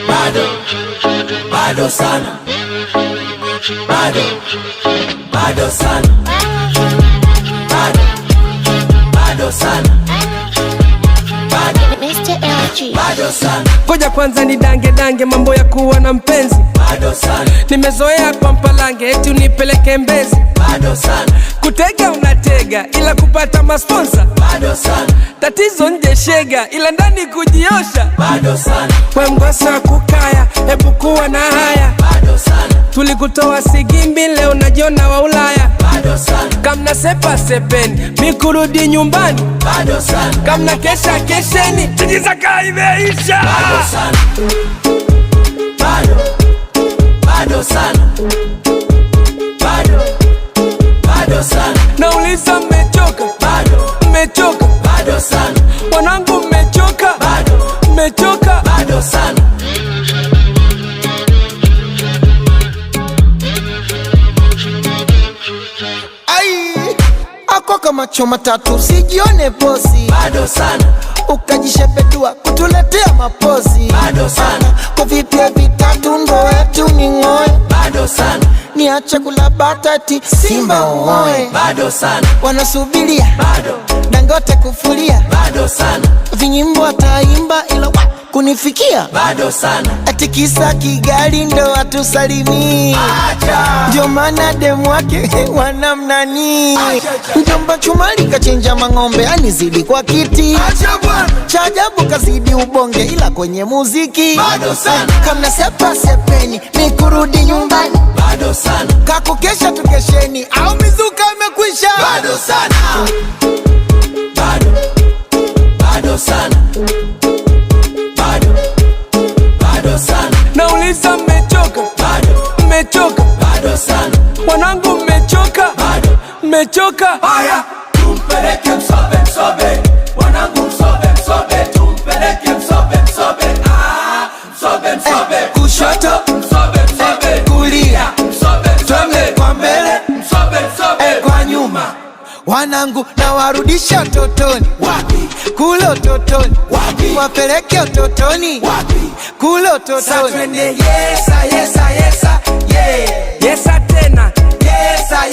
Bado sana, bado sana, bado sana, Mr. LG. bado sana, Koja kwanza ni dange mambo ya kuwa na mpenzi. bado sana, Nimezoea kwa mpalange eti unipeleke Mbezi. bado sana, Kutega unatega ila kupata masponsa. bado sana, Tatizo nje shega ila ndani kujiosha. bado sana, We mgosa kukaya hebu kuwa na haya. bado sana, Tulikutoa Sigimbi leo najiona wa Ulaya. bado sana, Kamna sepa sepeni mikurudi nyumbani. bado sana, Kamna kesha kesheni tijizaka imeisha. bado sana, bado sana, bado sana, Nauliza mmechoka, mmechoka, bado sana, wanangu mmechoka, mmechoka. bado sana. Ai, ako kama choma tatu usijione posi, Bado sana, ukajishepedua kutuletea mapozi. bado sana, Kwa vipya vitatu ndo wetu ni ngoe, bado sana, niache kula batati Simba uoe. bado sana, Wanasubiria bado, Dangote kufulia, bado sana, vinyimbo ataimba ila kunifikia bado sana, ati kisa Kigali ndo atusalimii. Ndio maana demu wake wanamnani. Mjomba Chumali kachinja mang'ombe anizidi kwa kiti. Cha ajabu kazidi ubonge ila kwenye muziki. bado sana, Kamna sepa sepeni ni kurudi nyumbani. bado sana, Kakukesha tukesheni au mizuka imekwisha. bado sana, bado sana, bado sana, Nauliza mmechoka, mmechoka, bado sana, wanangu mmechoka, mmechoka. haya tumpeleke msobe, wanangu msobe, tumpeleke msobe, msobe, Kushoto msobe, kulia msobe, kwa mbele msobe, kwa nyuma. Wanangu na warudisha utotoni, wapi, kule utotoni, wapi, wapeleke utotoni, wapi, kule utotoni. twende yesa, yeah, Yesa tena, yesa,